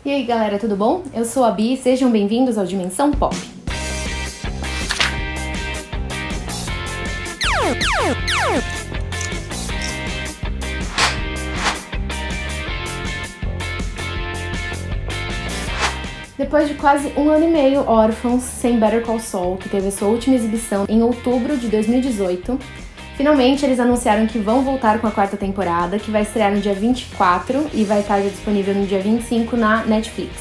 E aí galera, tudo bom? Eu sou a Bi, sejam bem-vindos ao Dimensão Pop. Depois de quase 1 ano e meio órfãos sem Better Call Saul, que teve a sua última exibição em outubro de 2018, finalmente eles anunciaram que vão voltar com a 4ª temporada, que vai estrear no dia 24 e vai estar disponível no dia 25 na Netflix.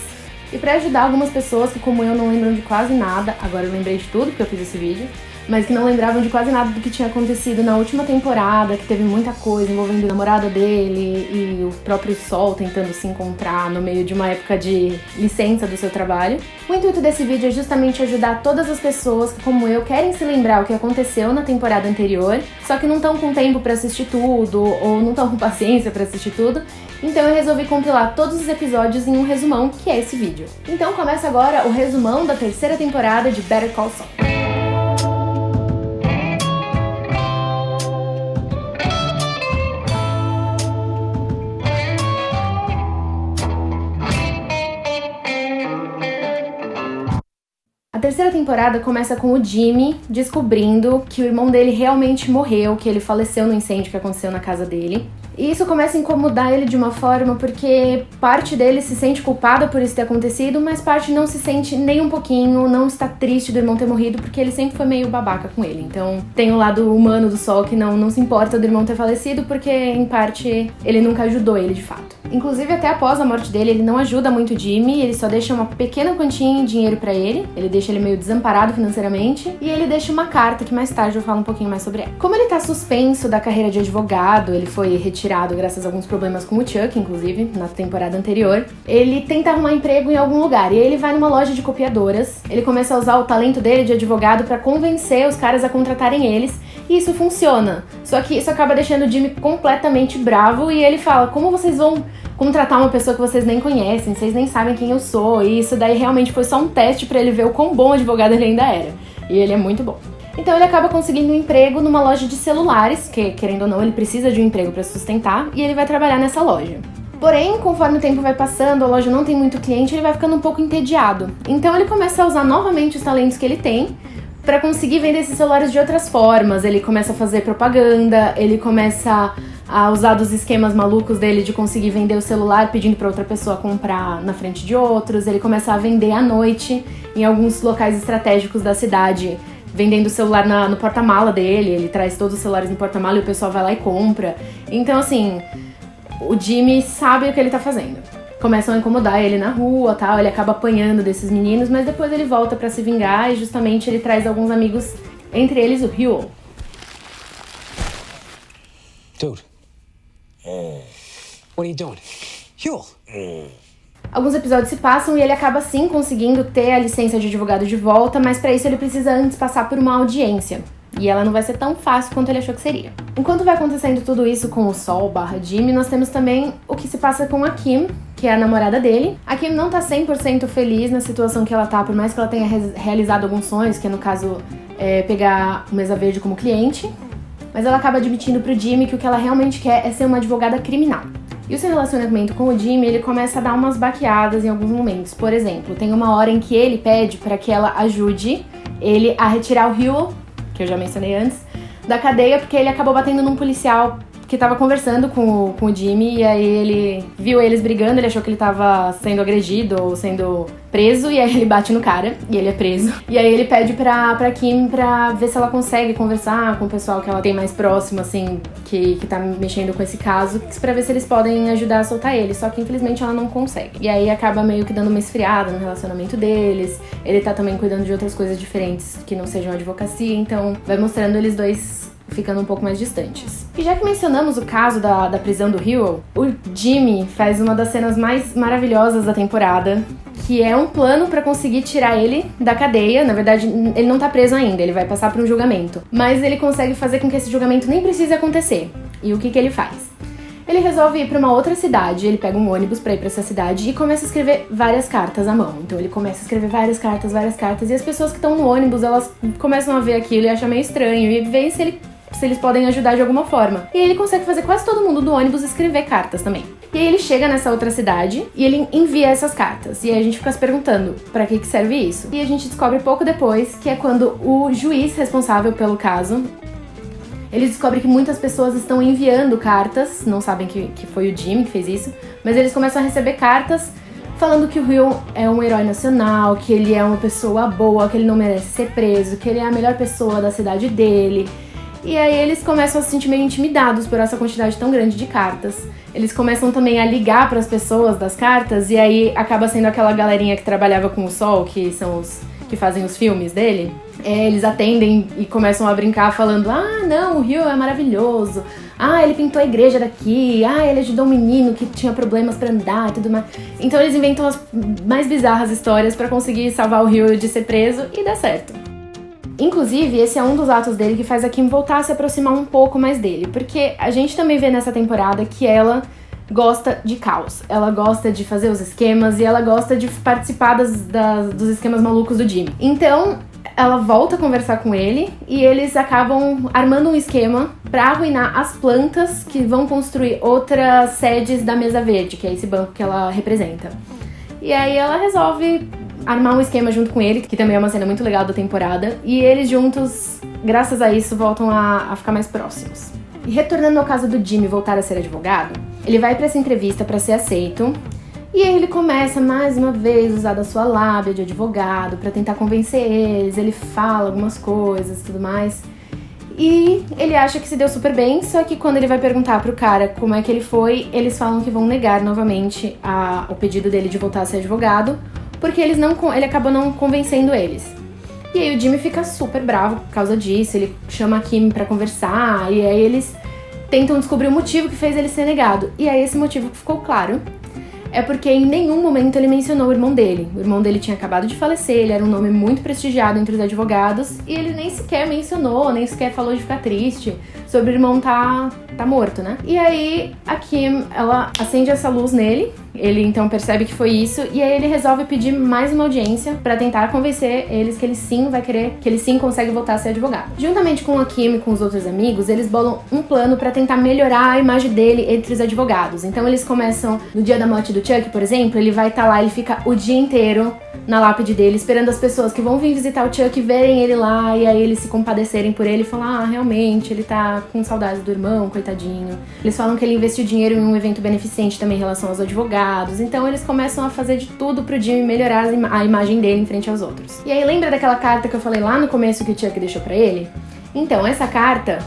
E pra ajudar algumas pessoas que, como eu, não lembram de quase nada, agora eu lembrei de tudo porque eu fiz esse vídeo, mas que não lembravam de quase nada do que tinha acontecido na última temporada, que teve muita coisa envolvendo a namorada dele e o próprio Saul tentando se encontrar no meio de uma época de licença do seu trabalho. O intuito desse vídeo é justamente ajudar todas as pessoas que, como eu, querem se lembrar o que aconteceu na temporada anterior, só que não estão com tempo pra assistir tudo, ou não estão com paciência pra assistir tudo. Então eu resolvi compilar todos os episódios em um resumão, que é esse vídeo. Então começa agora o resumão da 3ª temporada de Better Call Saul. A 3ª temporada começa com o Jimmy descobrindo que o irmão dele realmente morreu, que ele faleceu no incêndio que aconteceu na casa dele. E isso começa a incomodar ele de uma forma porque parte dele se sente culpada por isso ter acontecido, mas parte não se sente nem um pouquinho, não está triste do irmão ter morrido, porque ele sempre foi meio babaca com ele. Então tem o lado humano do Saul que não se importa do irmão ter falecido, porque em parte ele nunca ajudou ele de fato. Inclusive até após a morte dele, ele não ajuda muito o Jimmy, ele só deixa uma pequena quantia em dinheiro pra ele deixa ele meio desamparado financeiramente, e ele deixa uma carta que mais tarde eu falo um pouquinho mais sobre ela. Como ele tá suspenso da carreira de advogado, ele foi retirado graças a alguns problemas com o Chuck, inclusive, na temporada anterior, ele tenta arrumar emprego em algum lugar, e aí ele vai numa loja de copiadoras, ele começa a usar o talento dele de advogado pra convencer os caras a contratarem eles, e isso funciona. Só que isso acaba deixando o Jimmy completamente bravo, e ele fala, como vocês vão contratar uma pessoa que vocês nem conhecem, vocês nem sabem quem eu sou, e isso daí realmente foi só um teste pra ele ver o quão bom advogado ele ainda era. E ele é muito bom. Então ele acaba conseguindo um emprego numa loja de celulares, que querendo ou não ele precisa de um emprego pra sustentar, e ele vai trabalhar nessa loja. Porém, conforme o tempo vai passando, a loja não tem muito cliente, ele vai ficando um pouco entediado. Então ele começa a usar novamente os talentos que ele tem pra conseguir vender esses celulares de outras formas. Ele começa a fazer propaganda, ele começa a usar dos esquemas malucos dele de conseguir vender o celular pedindo pra outra pessoa comprar na frente de outros. Ele começa a vender à noite em alguns locais estratégicos da cidade, vendendo o celular no porta-mala dele. Ele traz todos os celulares no porta-mala e o pessoal vai lá e compra. Então, assim, o Jimmy sabe o que ele tá fazendo. Começam a incomodar ele na rua, tal, ele acaba apanhando desses meninos, mas depois ele volta pra se vingar e justamente ele traz alguns amigos, entre eles o Huel. Dude. What are you doing? Huel. Alguns episódios se passam e ele acaba sim conseguindo ter a licença de advogado de volta, mas pra isso ele precisa antes passar por uma audiência. E ela não vai ser tão fácil quanto ele achou que seria. Enquanto vai acontecendo tudo isso com o Saul/Jimmy, nós temos também o que se passa com a Kim, que é a namorada dele. A Kim não tá 100% feliz na situação que ela tá, por mais que ela tenha realizado alguns sonhos, que no caso é pegar o Mesa Verde como cliente. Mas ela acaba admitindo pro Jimmy que o que ela realmente quer é ser uma advogada criminal. E o seu relacionamento com o Jimmy, ele começa a dar umas baqueadas em alguns momentos. Por exemplo, tem uma hora em que ele pede pra que ela ajude ele a retirar o Huel, que eu já mencionei antes, da cadeia, porque ele acabou batendo num policial que tava conversando com o Jimmy, e aí ele viu eles brigando, ele achou que ele tava sendo agredido ou sendo preso, e aí ele bate no cara, e ele é preso. E aí ele pede pra Kim pra ver se ela consegue conversar com o pessoal que ela tem mais próximo, assim, que tá mexendo com esse caso, pra ver se eles podem ajudar a soltar ele, só que infelizmente ela não consegue. E aí acaba meio que dando uma esfriada no relacionamento deles, ele tá também cuidando de outras coisas diferentes que não sejam advocacia, então vai mostrando eles dois ficando um pouco mais distantes. E já que mencionamos o caso da prisão do Huel, o Jimmy faz uma das cenas mais maravilhosas da temporada, que é um plano pra conseguir tirar ele da cadeia. Na verdade, ele não tá preso ainda, ele vai passar por um julgamento. Mas ele consegue fazer com que esse julgamento nem precise acontecer. E o que ele faz? Ele resolve ir pra uma outra cidade, ele pega um ônibus pra ir pra essa cidade e começa a escrever várias cartas à mão. Então ele começa a escrever várias cartas, e as pessoas que estão no ônibus, elas começam a ver aquilo e acham meio estranho, e veem se eles podem ajudar de alguma forma. E ele consegue fazer quase todo mundo do ônibus escrever cartas também. E aí ele chega nessa outra cidade e ele envia essas cartas. E aí a gente fica se perguntando, pra que serve isso? E a gente descobre pouco depois que é quando o juiz responsável pelo caso, ele descobre que muitas pessoas estão enviando cartas, não sabem que foi o Jimmy que fez isso, mas eles começam a receber cartas falando que o Will é um herói nacional, que ele é uma pessoa boa, que ele não merece ser preso, que ele é a melhor pessoa da cidade dele. E aí eles começam a se sentir meio intimidados por essa quantidade tão grande de cartas. Eles começam também a ligar para as pessoas das cartas, e aí acaba sendo aquela galerinha que trabalhava com o Sol, que são os que fazem os filmes dele. Eles atendem e começam a brincar falando: ah, não, o Rio é maravilhoso, ah, ele pintou a igreja daqui, ah, ele ajudou um menino que tinha problemas pra andar e tudo mais. Então eles inventam as mais bizarras histórias pra conseguir salvar o Rio de ser preso e dá certo. Inclusive, esse é um dos atos dele que faz a Kim voltar a se aproximar um pouco mais dele, porque a gente também vê nessa temporada que ela gosta de caos, ela gosta de fazer os esquemas e ela gosta de participar dos esquemas malucos do Jimmy. Então, ela volta a conversar com ele e eles acabam armando um esquema pra arruinar as plantas que vão construir outras sedes da Mesa Verde, que é esse banco que ela representa. E aí ela resolve armar um esquema junto com ele, que também é uma cena muito legal da temporada, e eles juntos, graças a isso, voltam a ficar mais próximos. E retornando ao caso do Jimmy voltar a ser advogado, ele vai pra essa entrevista pra ser aceito, e aí ele começa mais uma vez a usar da sua lábia de advogado pra tentar convencer eles, ele fala algumas coisas e tudo mais. E ele acha que se deu super bem, só que quando ele vai perguntar pro cara como é que ele foi, eles falam que vão negar novamente o pedido dele de voltar a ser advogado, porque ele acabou não convencendo eles. E aí o Jimmy fica super bravo por causa disso, ele chama a Kim pra conversar, e aí eles tentam descobrir o motivo que fez ele ser negado. E aí esse motivo que ficou claro é porque em nenhum momento ele mencionou o irmão dele. O irmão dele tinha acabado de falecer, ele era um nome muito prestigiado entre os advogados, e ele nem sequer mencionou, nem sequer falou de ficar triste sobre o irmão tá morto, né? E aí a Kim, ela acende essa luz nele, ele então percebe que foi isso, e aí ele resolve pedir mais uma audiência pra tentar convencer eles que ele sim vai querer, que ele sim consegue voltar a ser advogado. Juntamente com a Kim e com os outros amigos, eles bolam um plano pra tentar melhorar a imagem dele entre os advogados. Então eles começam, no dia da morte do Chuck, por exemplo, ele vai estar lá, ele fica o dia inteiro na lápide dele, esperando as pessoas que vão vir visitar o Chuck verem ele lá, e aí eles se compadecerem por ele e falar: ah, realmente, ele tá com saudade do irmão, coitadinho. Eles falam que ele investiu dinheiro em um evento beneficente também em relação aos advogados, então eles começam a fazer de tudo pro Jimmy melhorar a imagem dele em frente aos outros. E aí lembra daquela carta que eu falei lá no começo que o Chuck deixou pra ele? Então, essa carta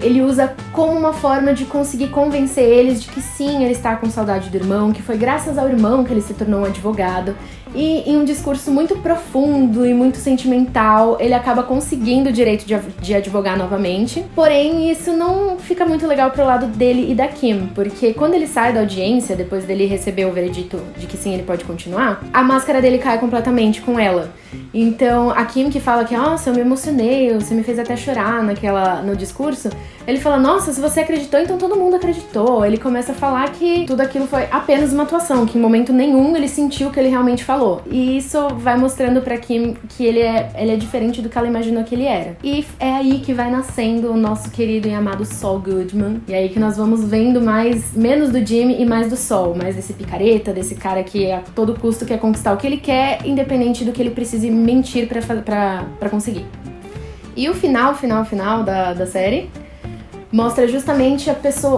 ele usa como uma forma de conseguir convencer eles de que sim, ele está com saudade do irmão, que foi graças ao irmão que ele se tornou um advogado. E em um discurso muito profundo e muito sentimental, ele acaba conseguindo o direito de advogar novamente. Porém, isso não fica muito legal pro lado dele e da Kim, porque quando ele sai da audiência, depois dele receber o veredito de que sim, ele pode continuar, a máscara dele cai completamente com ela. Então, a Kim que fala que, nossa, eu me emocionei, você me fez até chorar no discurso, ele fala: nossa, se você acreditou, então todo mundo acreditou. Ele começa a falar que tudo aquilo foi apenas uma atuação, que em momento nenhum ele sentiu o que ele realmente falou. E isso vai mostrando pra Kim que ele é diferente do que ela imaginou que ele era. E é aí que vai nascendo o nosso querido e amado Saul Goodman. E aí que nós vamos vendo menos do Jimmy e mais do Saul, mais desse picareta, desse cara que a todo custo quer conquistar o que ele quer, independente do que ele precise mentir pra conseguir. E o final da série mostra justamente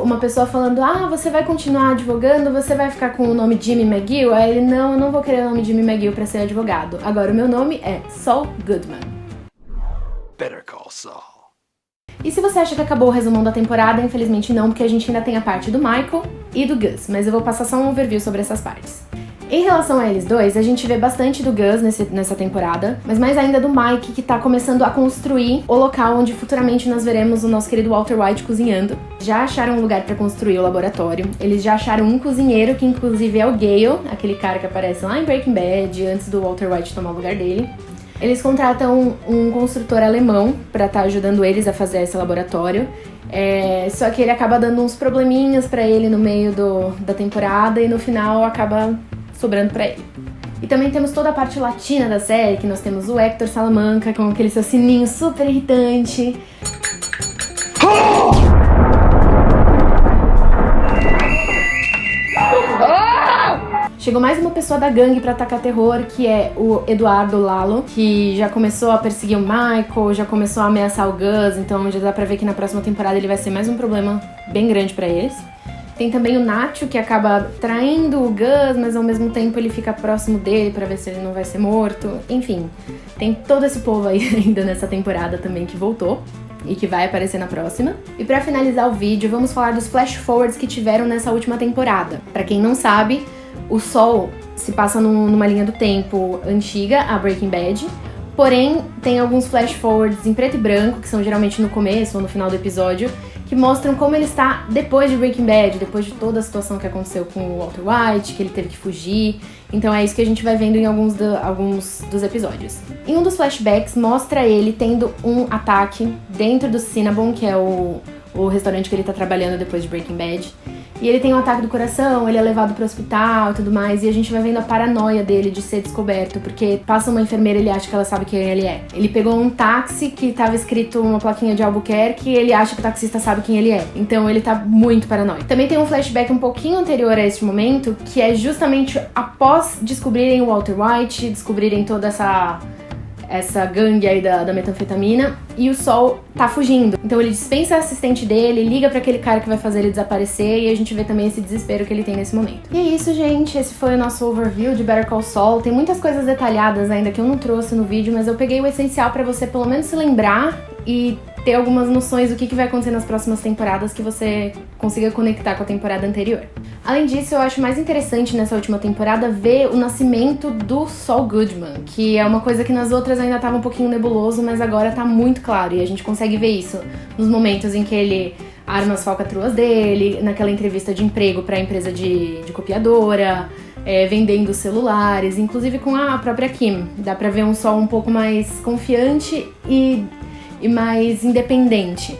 uma pessoa falando: ah, você vai continuar advogando, você vai ficar com o nome Jimmy McGill? Aí ele: não, eu não vou querer o nome Jimmy McGill pra ser advogado. Agora o meu nome é Saul Goodman. Better call Saul. E se você acha que acabou o resumão da temporada, infelizmente não, porque a gente ainda tem a parte do Michael e do Gus, mas eu vou passar só um overview sobre essas partes. Em relação a eles dois, a gente vê bastante do Gus nessa temporada, mas mais ainda do Mike, que tá começando a construir o local onde futuramente nós veremos o nosso querido Walter White cozinhando. Já acharam um lugar pra construir o laboratório, eles já acharam um cozinheiro, que inclusive é o Gale, aquele cara que aparece lá em Breaking Bad, antes do Walter White tomar o lugar dele. Eles contratam um construtor alemão pra estar ajudando eles a fazer esse laboratório. Só que ele acaba dando uns probleminhas pra ele no meio da temporada e no final acaba sobrando pra ele. E também temos toda a parte latina da série, que nós temos o Héctor Salamanca com aquele seu sininho super irritante. Chegou mais uma pessoa da gangue pra atacar terror, que é o Eduardo Lalo, que já começou a perseguir o Michael, já começou a ameaçar o Gus, então já dá pra ver que na próxima temporada ele vai ser mais um problema bem grande pra eles. Tem também o Nacho, que acaba traindo o Gus, mas ao mesmo tempo ele fica próximo dele pra ver se ele não vai ser morto. Enfim, tem todo esse povo aí ainda nessa temporada também que voltou e que vai aparecer na próxima. E pra finalizar o vídeo, vamos falar dos flash forwards que tiveram nessa última temporada. Pra quem não sabe, o Sol se passa numa linha do tempo antiga, a Breaking Bad, porém tem alguns flash forwards em preto e branco, que são geralmente no começo ou no final do episódio, que mostram como ele está depois de Breaking Bad, depois de toda a situação que aconteceu com o Walter White, que ele teve que fugir. Então é isso que a gente vai vendo em alguns dos episódios. Em um dos flashbacks, mostra ele tendo um ataque dentro do Cinnabon, que é o restaurante que ele tá trabalhando depois de Breaking Bad. E ele tem um ataque do coração, ele é levado pro hospital e tudo mais, e a gente vai vendo a paranoia dele de ser descoberto, porque passa uma enfermeira e ele acha que ela sabe quem ele é. Ele pegou um táxi que tava escrito uma plaquinha de Albuquerque e ele acha que o taxista sabe quem ele é. Então ele tá muito paranoico. Também tem um flashback um pouquinho anterior a este momento, que é justamente após descobrirem o Walter White, descobrirem toda essa gangue aí da metanfetamina, e o Sol tá fugindo. Então ele dispensa a assistente dele, liga pra aquele cara que vai fazer ele desaparecer, e a gente vê também esse desespero que ele tem nesse momento. E é isso, gente. Esse foi o nosso overview de Better Call Saul. Tem muitas coisas detalhadas ainda que eu não trouxe no vídeo, mas eu peguei o essencial pra você pelo menos se lembrar e ter algumas noções do que vai acontecer nas próximas temporadas, que você consiga conectar com a temporada anterior. Além disso, eu acho mais interessante nessa última temporada ver o nascimento do Saul Goodman, que é uma coisa que nas outras ainda estava um pouquinho nebuloso, mas agora tá muito claro, e a gente consegue ver isso nos momentos em que ele arma as falcatruas dele, naquela entrevista de emprego para a empresa de copiadora, vendendo celulares, inclusive com a própria Kim. Dá pra ver um Saul um pouco mais confiante e mais independente.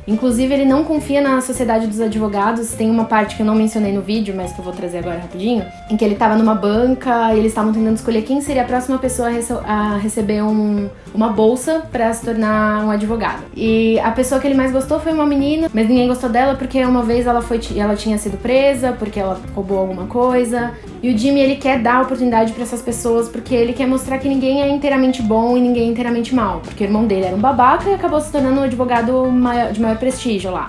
Inclusive, ele não confia na sociedade dos advogados. Tem uma parte que eu não mencionei no vídeo, mas que eu vou trazer agora rapidinho, em que ele tava numa banca e eles estavam tentando escolher quem seria a próxima pessoa a receber uma bolsa pra se tornar um advogado. E a pessoa que ele mais gostou foi uma menina, mas ninguém gostou dela porque uma vez ela tinha sido presa, porque ela roubou alguma coisa. E o Jimmy, ele quer dar oportunidade pra essas pessoas porque ele quer mostrar que ninguém é inteiramente bom e ninguém é inteiramente mal. Porque o irmão dele era um babaca e acabou se tornando um advogado de maior prestígio lá.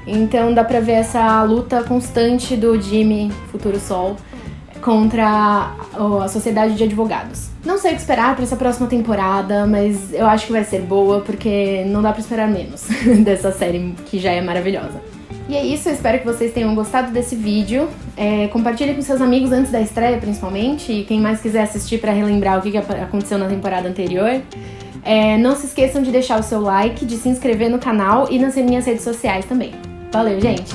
Então dá pra ver essa luta constante do Jimmy, futuro Sol, contra a sociedade de advogados. Não sei o que esperar pra essa próxima temporada, mas eu acho que vai ser boa, porque não dá pra esperar menos dessa série que já é maravilhosa. E é isso, eu espero que vocês tenham gostado desse vídeo. Compartilhe com seus amigos antes da estreia, principalmente, e quem mais quiser assistir pra relembrar o que aconteceu na temporada anterior. Não se esqueçam de deixar o seu like, de se inscrever no canal e nas minhas redes sociais também. Valeu, gente!